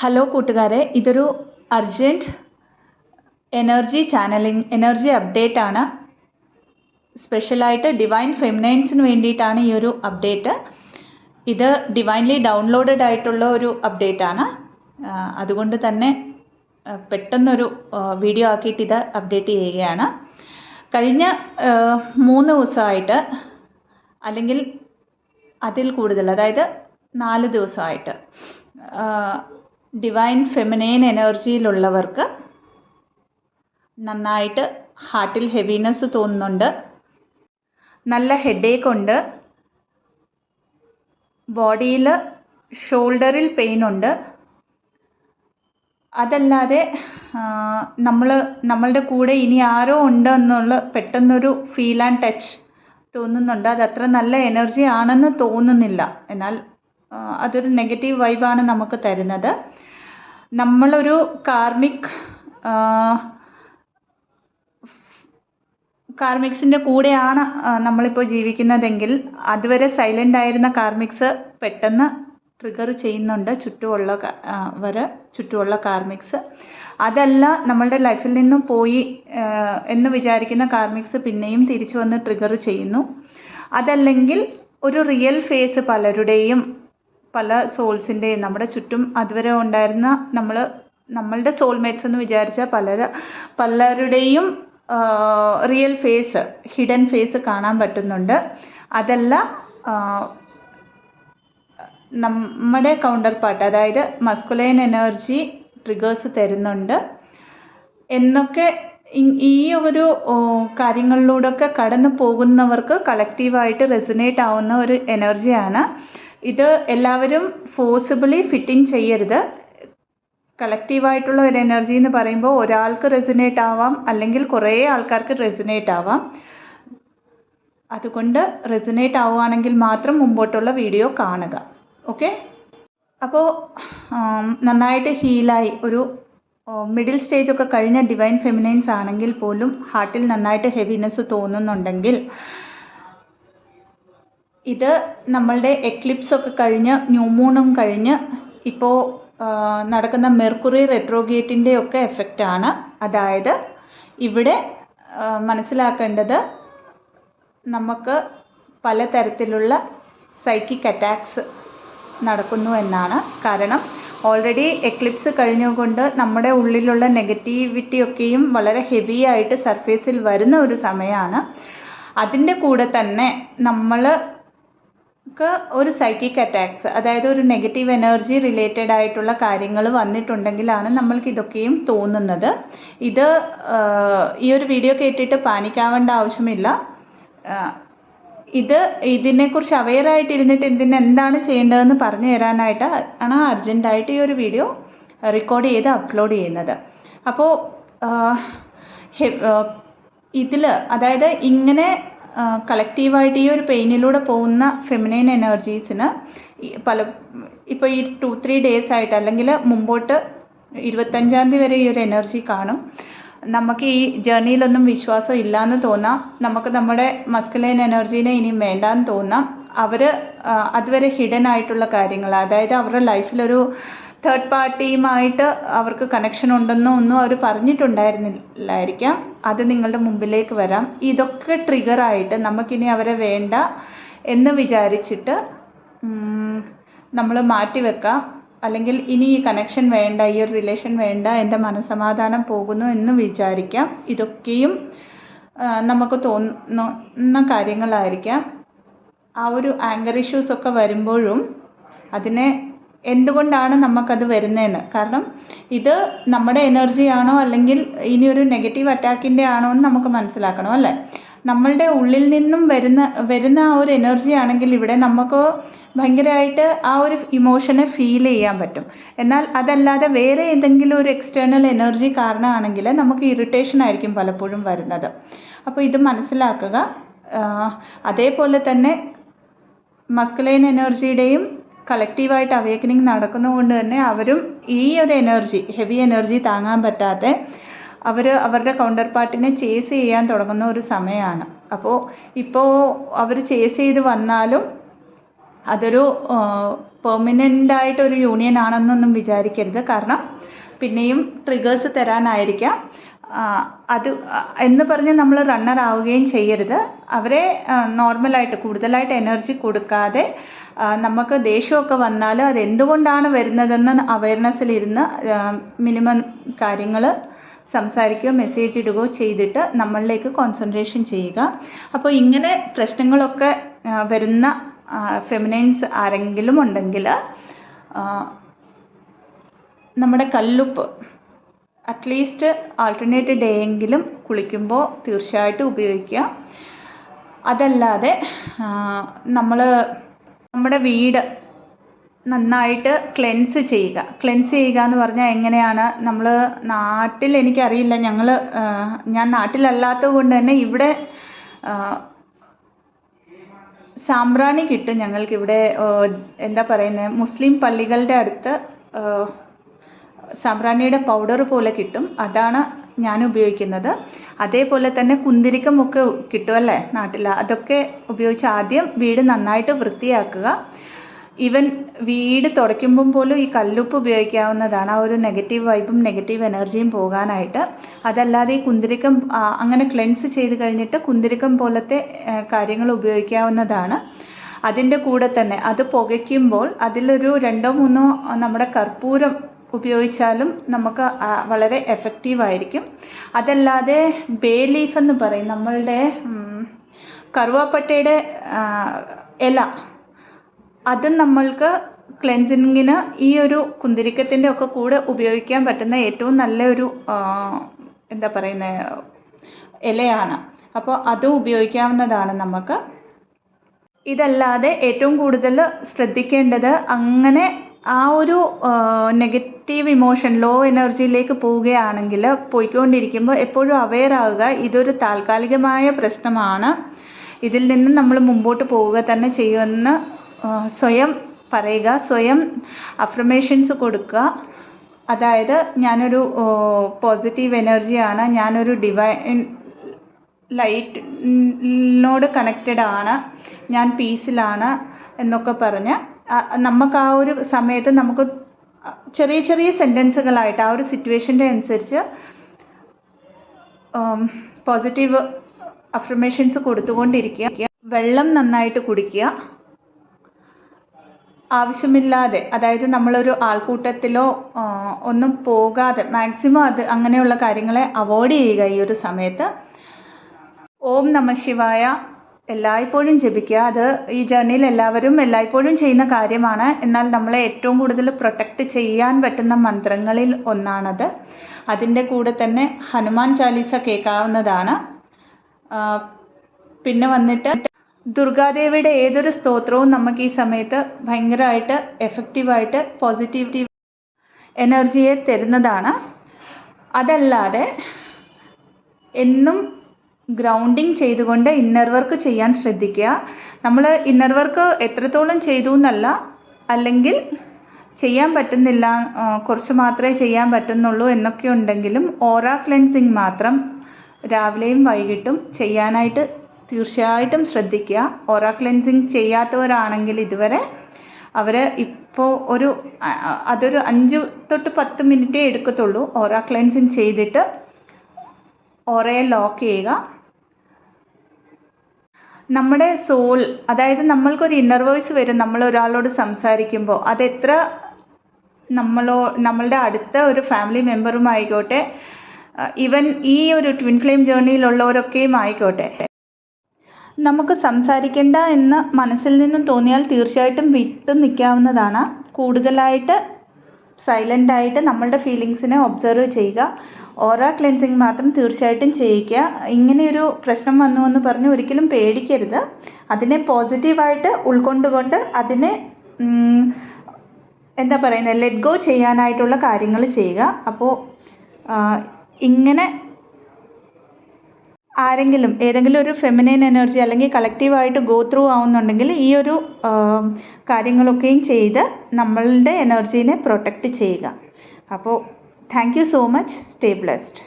Hello കൂട്ടുകാരെ, ഇതൊരു urgent energy update ആണ്. സ്പെഷ്യലായിട്ട് ഡിവൈൻ ഫെമിനൈൻസിന് വേണ്ടിയിട്ടാണ് ഈ ഒരു അപ്ഡേറ്റ്. ഇത് ഡിവൈൻലി ഡൗൺലോഡഡ് ആയിട്ടുള്ള ഒരു അപ്ഡേറ്റ് ആണ്. അതുകൊണ്ട് തന്നെ പെട്ടെന്നൊരു വീഡിയോ ആക്കിയിട്ട് ഇത് അപ്ഡേറ്റ് ചെയ്യുകയാണ്. കഴിഞ്ഞ 3 ദിവസമായിട്ട് അല്ലെങ്കിൽ അതിൽ കൂടുതൽ, അതായത് 4 ദിവസമായിട്ട് ഡിവൈൻ ഫെമിനൈൻ എനർജിയിലുള്ളവർക്ക് നന്നായിട്ട് ഹാർട്ടിൽ ഹെവിനെസ് തോന്നുന്നുണ്ട്, നല്ല ഹെഡേക്ക് ഉണ്ട്, ബോഡിയിൽ ഷോൾഡറിൽ പെയിൻ ഉണ്ട്. അതല്ലാതെ നമ്മളുടെ കൂടെ ഇനി ആരോ ഉണ്ട് എന്നുള്ള പെട്ടെന്നൊരു ഫീൽ ആൻഡ് ടച്ച് തോന്നുന്നുണ്ട്. അതത്ര നല്ല എനർജി ആണെന്ന് തോന്നുന്നില്ല, എന്നാൽ അതൊരു നെഗറ്റീവ് വൈബാണ് നമുക്ക് തരുന്നത്. നമ്മളൊരു കാർമിക്സിൻ്റെ കൂടെയാണ് നമ്മളിപ്പോൾ ജീവിക്കുന്നതെങ്കിൽ അതുവരെ സൈലൻ്റ് ആയിരുന്ന കാർമിക്സ് പെട്ടെന്ന് ട്രിഗർ ചെയ്യുന്നുണ്ട്, ചുറ്റുമുള്ള കാർമിക്സ്. അതല്ല, നമ്മളുടെ ലൈഫിൽ നിന്നും പോയി എന്ന് വിചാരിക്കുന്ന കാർമിക്സ് പിന്നെയും തിരിച്ചു വന്ന് ട്രിഗർ ചെയ്യുന്നു. അതല്ലെങ്കിൽ ഒരു റിയൽ ഫേസ് പലരുടെയും, പല സോൾസിൻ്റെയും, നമ്മുടെ ചുറ്റും അതുവരെ ഉണ്ടായിരുന്ന നമ്മളുടെ സോൾമേറ്റ്സ് എന്ന് വിചാരിച്ച പലരുടെയും റിയൽ ഫേസ്, ഹിഡൻ ഫേസ് കാണാൻ പറ്റുന്നുണ്ട്. അതല്ല, നമ്മുടെ കൗണ്ടർ പാർട്ട്, അതായത് മസ്കുലൈൻ എനർജി ട്രിഗേഴ്സ് തരുന്നുണ്ട് എന്നൊക്കെ ഈ ഒരു കാര്യങ്ങളിലൂടെയൊക്കെ കടന്നു പോകുന്നവർക്ക് കളക്റ്റീവായിട്ട് റെസൊനേറ്റ് ആവുന്ന ഒരു എനർജിയാണ് ഇത്. എല്ലാവരും ഫോഴ്സിബിളി ഫിറ്റിംഗ് ചെയ്യരുത്. കളക്റ്റീവായിട്ടുള്ള ഒരു എനർജി എന്ന് പറയുമ്പോൾ ഒരാൾക്ക് റെസൊനേറ്റ് ആവാം, അല്ലെങ്കിൽ കുറേ ആൾക്കാർക്ക് റെസൊനേറ്റ് ആവാം. അതുകൊണ്ട് റെസൊനേറ്റ് ആവുകയാണെങ്കിൽ മാത്രം മുമ്പോട്ടുള്ള വീഡിയോ കാണുക. ഓക്കെ, അപ്പോൾ നന്നായിട്ട് ഹീലായി ഒരു മിഡിൽ സ്റ്റേജൊക്കെ കഴിഞ്ഞ ഡിവൈൻ ഫെമിനൈൻസ് ആണെങ്കിൽ പോലും ഹാർട്ടിൽ നന്നായിട്ട് ഹെവിനെസ് തോന്നുന്നുണ്ടെങ്കിൽ, ഇത് നമ്മളുടെ എക്ലിപ്സൊക്കെ കഴിഞ്ഞ് ന്യൂ മൂണും കഴിഞ്ഞ് ഇപ്പോൾ നടക്കുന്ന മെർക്കുറി റെട്രോഗ്രേഡിൻ്റെ ഒക്കെ എഫക്റ്റാണ്. അതായത് ഇവിടെ മനസ്സിലാക്കേണ്ടത്, നമുക്ക് പലതരത്തിലുള്ള സൈക്കിക് അറ്റാക്സ് നടക്കുന്നു എന്നാണ്. കാരണം ഓൾറെഡി എക്ലിപ്സ് കഴിഞ്ഞുകൊണ്ട് നമ്മുടെ ഉള്ളിലുള്ള നെഗറ്റിവിറ്റിയൊക്കെയും വളരെ ഹെവി ആയിട്ട് സർഫേസിൽ വരുന്ന ഒരു സമയമാണ്. അതിൻ്റെ കൂടെ തന്നെ നമ്മൾക്ക് ഒരു സൈക്കിക് അറ്റാക്സ്, അതായത് ഒരു നെഗറ്റീവ് എനർജി റിലേറ്റഡ് ആയിട്ടുള്ള കാര്യങ്ങൾ വന്നിട്ടുണ്ടെങ്കിലാണ് നമ്മൾക്ക് ഇതൊക്കെയും തോന്നുന്നത്. ഈ ഒരു വീഡിയോ കേട്ടിട്ട് പാനിക്കാവേണ്ട ആവശ്യമില്ല. ഇതിനെക്കുറിച്ച് അവെയറായിട്ടിരുന്നിട്ട് എന്താണ് ചെയ്യേണ്ടതെന്ന് പറഞ്ഞു തരാനായിട്ട് ആണ് അർജൻറ്റായിട്ട് ഈ ഒരു വീഡിയോ റെക്കോർഡ് ചെയ്ത് അപ്ലോഡ് ചെയ്യുന്നത്. അപ്പോൾ അതായത് ഇങ്ങനെ കളക്റ്റീവായിട്ട് ഈ ഒരു പെയിനിലൂടെ പോകുന്ന ഫെമിനൈൻ എനർജീസിന് ഇപ്പോൾ ഈ 2-3 ഡേയ്സ് ആയിട്ട്, അല്ലെങ്കിൽ മുമ്പോട്ട് 25-ാം തീയതി വരെ ഈ ഒരു എനർജി കാണും. നമുക്ക് ഈ ജേർണിയിലൊന്നും വിശ്വാസം ഇല്ലയെന്ന് തോന്നാം, നമുക്ക് നമ്മുടെ മസ്കുലൈൻ എനർജീനെ ഇനിയും വേണ്ടാന്ന് തോന്നാം. അതുവരെ ഹിഡൻ ആയിട്ടുള്ള കാര്യങ്ങൾ, അതായത് അവരുടെ ലൈഫിലൊരു തേർഡ് പാർട്ടിയുമായിട്ട് അവർക്ക് കണക്ഷൻ ഉണ്ടെന്നോ ഒന്നും അവർ പറഞ്ഞിട്ടുണ്ടായിരുന്നില്ലായിരിക്കാം. അത് നിങ്ങളുടെ മുമ്പിലേക്ക് വരാം. ഇതൊക്കെ ട്രിഗറായിട്ട് നമുക്കിനി അവരെ വേണ്ട എന്ന് വിചാരിച്ചിട്ട് നമ്മൾ മാറ്റിവെക്കാം. അല്ലെങ്കിൽ ഇനി ഈ കണക്ഷൻ വേണ്ട, ഈ ഒരു റിലേഷൻ വേണ്ട, എൻ്റെ മനസ്സമാധാനം പോകുന്നു എന്ന് വിചാരിക്കാം. ഇതൊക്കെയും നമുക്ക് തോന്നുന്ന കാര്യങ്ങളായിരിക്കാം. ആ ഒരു ആങ്കർ ഇഷ്യൂസൊക്കെ വരുമ്പോഴും അതിനെ എന്തുകൊണ്ടാണ് നമുക്കത് വരുന്നതെന്ന്, കാരണം ഇത് നമ്മുടെ എനർജിയാണോ അല്ലെങ്കിൽ ഇനിയൊരു നെഗറ്റീവ് അറ്റാക്കിൻ്റെ ആണോ എന്ന് നമുക്ക് മനസ്സിലാക്കണം, അല്ലേ? നമ്മളുടെ ഉള്ളിൽ നിന്നും വരുന്ന ആ ഒരു എനർജി ആണെങ്കിൽ ഇവിടെ നമുക്ക് ഭയങ്കരമായിട്ട് ആ ഒരു ഇമോഷനെ ഫീൽ ചെയ്യാൻ പറ്റും. എന്നാൽ അതല്ലാതെ വേറെ ഏതെങ്കിലും ഒരു എക്സ്റ്റേണൽ എനർജി കാരണമാണെങ്കിൽ നമുക്ക് ഇറിറ്റേഷൻ ആയിരിക്കും പലപ്പോഴും വരുന്നത്. അപ്പോൾ ഇത് മനസ്സിലാക്കുക. അതേപോലെ തന്നെ മസ്കുലൈൻ എനർജിയുടെയും കളക്റ്റീവായിട്ട് അവേക്കനിങ് നടക്കുന്നതുകൊണ്ട് തന്നെ അവരും ഈ ഒരു എനർജി, ഹെവി എനർജി താങ്ങാൻ പറ്റാതെ അവരുടെ കൗണ്ടർ പാർട്ടിനെ ചേസ് ചെയ്യാൻ തുടങ്ങുന്ന ഒരു സമയമാണ്. ഇപ്പോൾ അവർ ചേസ് ചെയ്ത് വന്നാലും അതൊരു പെർമനൻ്റ് ആയിട്ടൊരു യൂണിയൻ ആണെന്നൊന്നും വിചാരിക്കരുത്. കാരണം പിന്നെയും ട്രിഗേഴ്സ് തരാനായിരിക്കാം. അത് എന്ന് പറഞ്ഞ് നമ്മൾ റണ്ണർ ആവുകയും ചെയ്യരുത്. അവരെ നോർമലായിട്ട് കൂടുതലായിട്ട് എനർജി കൊടുക്കാതെ നമുക്ക് ദേഷ്യമൊക്കെ വന്നാൽ അതെന്തുകൊണ്ടാണ് വരുന്നതെന്ന് അവയർനെസ്സിലിരുന്ന് മിനിമം കാര്യങ്ങൾ സംസാരിക്കുകയോ മെസ്സേജ് ഇടുകയോ ചെയ്തിട്ട് നമ്മളിലേക്ക് കോൺസെൻട്രേഷൻ ചെയ്യുക. അപ്പോൾ ഇങ്ങനെ പ്രശ്നങ്ങളൊക്കെ വരുന്ന ഫെമിനൈൻസ് ആരെങ്കിലും ഉണ്ടെങ്കിൽ നമ്മുടെ കല്ലുപ്പ് അറ്റ്ലീസ്റ്റ് ആൾട്ടർനേറ്റ് ഡേ എങ്കിലും കുളിക്കുമ്പോൾ തീർച്ചയായിട്ടും ഉപയോഗിക്കുക. അതല്ലാതെ നമ്മുടെ വീട് നന്നായിട്ട് ക്ലെൻസ് ചെയ്യുക എന്ന് പറഞ്ഞാൽ എങ്ങനെയാണ്? നമ്മൾ നാട്ടിൽ, എനിക്കറിയില്ല, ഞാൻ നാട്ടിലല്ലാത്തത് കൊണ്ട് തന്നെ ഇവിടെ സാമ്പ്രാണി കിട്ടും ഞങ്ങൾക്കിവിടെ. എന്താ പറയുന്നത്, മുസ്ലിം പള്ളികളുടെ അടുത്ത് സാമ്പ്രാണിയുടെ പൗഡർ പോലെ കിട്ടും. അതാണ് ഞാൻ ഉപയോഗിക്കുന്നത്. അതേപോലെ തന്നെ കുന്തിരിക്കമൊക്കെ കിട്ടുമല്ലേ നാട്ടിൽ, അതൊക്കെ ഉപയോഗിച്ച് ആദ്യം വീട് നന്നായിട്ട് വൃത്തിയാക്കുക. ഈവൻ വീട് തുടയ്ക്കുമ്പം പോലും ഈ കല്ലുപ്പ് ഉപയോഗിക്കാവുന്നതാണ്, ആ ഒരു നെഗറ്റീവ് വൈബും നെഗറ്റീവ് എനർജിയും പോകാനായിട്ട്. അതല്ലാതെ ഈ കുന്തിരിക്കം അങ്ങനെ ക്ലെൻസ് ചെയ്ത് കഴിഞ്ഞിട്ട് കുന്തിരിക്കം പോലത്തെ കാര്യങ്ങൾ ഉപയോഗിക്കാവുന്നതാണ്. അതിൻ്റെ കൂടെ തന്നെ അത് പുകയ്ക്കുമ്പോൾ അതിലൊരു 2-3 നമ്മുടെ കർപ്പൂരം ഉപയോഗിച്ചാലും നമുക്ക് വളരെ എഫക്റ്റീവായിരിക്കും. അതല്ലാതെ ബേ ലീഫ് എന്ന് പറയും, നമ്മളുടെ കറുവാപ്പട്ടയുടെ ഇല, അതും നമ്മൾക്ക് ക്ലെൻസിങ്ങിന് ഈ ഒരു കുന്തിരിക്കത്തിൻ്റെ ഒക്കെ കൂടെ ഉപയോഗിക്കാൻ പറ്റുന്ന ഏറ്റവും നല്ലൊരു എന്താ പറയുന്നത് ഇലയാണ്. അപ്പോൾ അതും ഉപയോഗിക്കാവുന്നതാണ് നമുക്ക്. ഇതല്ലാതെ ഏറ്റവും കൂടുതൽ ശ്രദ്ധിക്കേണ്ടത്, അങ്ങനെ ആ ഒരു നെഗറ്റീവ് ഇമോഷൻ, ലോ എനർജിയിലേക്ക് പോവുകയാണെങ്കിൽ പോയിക്കൊണ്ടിരിക്കുമ്പോൾ എപ്പോഴും അവെയർ ആവുക, ഇതൊരു താൽക്കാലികമായ പ്രശ്നമാണ്, ഇതിൽ നിന്ന് നമ്മൾ മുമ്പോട്ട് പോവുക തന്നെ ചെയ്യുമെന്ന് സ്വയം പറയുക, സ്വയം അഫർമേഷൻസ് കൊടുക്കുക. അതായത് ഞാനൊരു പോസിറ്റീവ് എനർജിയാണ്, ഞാനൊരു ഡിവൈൻ ലൈറ്റിനോട് കണക്റ്റഡ് ആണ്, ഞാൻ പീസിലാണ് എന്നൊക്കെ പറഞ്ഞ് നമുക്ക് ആ ഒരു സമയത്ത് നമുക്ക് ചെറിയ ചെറിയ സെൻറ്റൻസുകളായിട്ട് ആ ഒരു സിറ്റുവേഷൻ്റെ അനുസരിച്ച് പോസിറ്റീവ് അഫർമേഷൻസ് കൊടുത്തുകൊണ്ടിരിക്കുക. വെള്ളം നന്നായിട്ട് കുടിക്കുക. ആവശ്യമില്ലാതെ, അതായത് നമ്മളൊരു ആൾക്കൂട്ടത്തിലോ ഒന്നും പോകാതെ മാക്സിമം അങ്ങനെയുള്ള കാര്യങ്ങളെ അവോയ്ഡ് ചെയ്യുക ഈ ഒരു സമയത്ത്. ഓം നമഃ ശിവായ എല്ലായ്പ്പോഴും ജപിക്കുക. അത് ഈ ജേർണിയിൽ എല്ലാവരും എല്ലായ്പ്പോഴും ചെയ്യുന്ന കാര്യമാണ്. എന്നാൽ നമ്മളെ ഏറ്റവും കൂടുതൽ പ്രൊട്ടക്റ്റ് ചെയ്യാൻ പറ്റുന്ന മന്ത്രങ്ങളിൽ ഒന്നാണത്. അതിൻ്റെ കൂടെ തന്നെ ഹനുമാൻ ചാലീസ കേൾക്കാവുന്നതാണ്. പിന്നെ വന്നിട്ട് ദുർഗാദേവിയുടെ ഏതൊരു സ്തോത്രവും നമുക്ക് ഈ സമയത്ത് ഭയങ്കരമായിട്ട് എഫക്റ്റീവായിട്ട് പോസിറ്റിവിറ്റി എനർജിയെ തരുന്നതാണ്. അതല്ലാതെ എന്നും ഗ്രൗണ്ടിങ് ചെയ്തുകൊണ്ട് ഇന്നർ വർക്ക് ചെയ്യാൻ ശ്രദ്ധിക്കുക. നമ്മൾ ഇന്നർ വർക്ക് എത്രത്തോളം ചെയ്തു എന്നല്ല, അല്ലെങ്കിൽ ചെയ്യാൻ പറ്റുന്നില്ല, കുറച്ച് മാത്രമേ ചെയ്യാൻ പറ്റുന്നുള്ളൂ എന്നൊക്കെ ഉണ്ടെങ്കിലും ഓറ ക്ലെൻസിങ് മാത്രം രാവിലെയും വൈകിട്ടും ചെയ്യാനായിട്ട് തീർച്ചയായിട്ടും ശ്രദ്ധിക്കുക. ഓറ ക്ലെൻസിങ് ചെയ്യാത്തവരാണെങ്കിൽ ഇതുവരെ അവർ ഇപ്പോൾ അതൊരു 5 തൊട്ട് 10 മിനിറ്റേ എടുക്കത്തുള്ളൂ. ഓറ ക്ലെൻസിങ് ചെയ്തിട്ട് ഓറയെ ലോക്ക് ചെയ്യുക. നമ്മുടെ സോൾ, അതായത് നമ്മൾക്കൊരു ഇന്നർ വോയിസ് വരും നമ്മൾ ഒരാളോട് സംസാരിക്കുമ്പോൾ. അതെത്ര നമ്മളുടെ അടുത്ത ഒരു ഫാമിലി മെമ്പറും ആയിക്കോട്ടെ, ഈവൻ ഈ ഒരു ട്വിൻ ഫ്ലെയിം ജേർണിയിലുള്ളവരൊക്കെയും ആയിക്കോട്ടെ, നമുക്ക് സംസാരിക്കേണ്ട എന്ന് മനസ്സിൽ നിന്നും തോന്നിയാൽ തീർച്ചയായിട്ടും വിട്ടു നിൽക്കാവുന്നതാണ്. കൂടുതലായിട്ട് സൈലൻ്റായിട്ട് നമ്മളുടെ ഫീലിങ്സിനെ ഒബ്സർവ് ചെയ്യുക. ഓറ ക്ലെൻസിങ് മാത്രം തീർച്ചയായിട്ടും ചെയ്യിക്കുക. ഇങ്ങനെയൊരു പ്രശ്നം വന്നു എന്ന് പറഞ്ഞ് ഒരിക്കലും പേടിക്കരുത്. അതിനെ പോസിറ്റീവായിട്ട് ഉൾക്കൊണ്ടുകൊണ്ട് അതിനെ എന്താ പറയുന്നത്, ലെറ്റ് ഗോ ചെയ്യാനായിട്ടുള്ള കാര്യങ്ങൾ ചെയ്യുക. അപ്പോൾ ഇങ്ങനെ ആരെങ്കിലും ഏതെങ്കിലും ഒരു ഫെമിനൈൻ എനർജി അല്ലെങ്കിൽ കളക്റ്റീവായിട്ട് ഗോ ത്രൂ ആവുന്നുണ്ടെങ്കിൽ ഈ ഒരു കാര്യങ്ങളൊക്കെയും ചെയ്ത് നമ്മളുടെ എനർജീനെ പ്രൊട്ടക്റ്റ് ചെയ്യുക. അപ്പോൾ thank you so much. Stay blessed.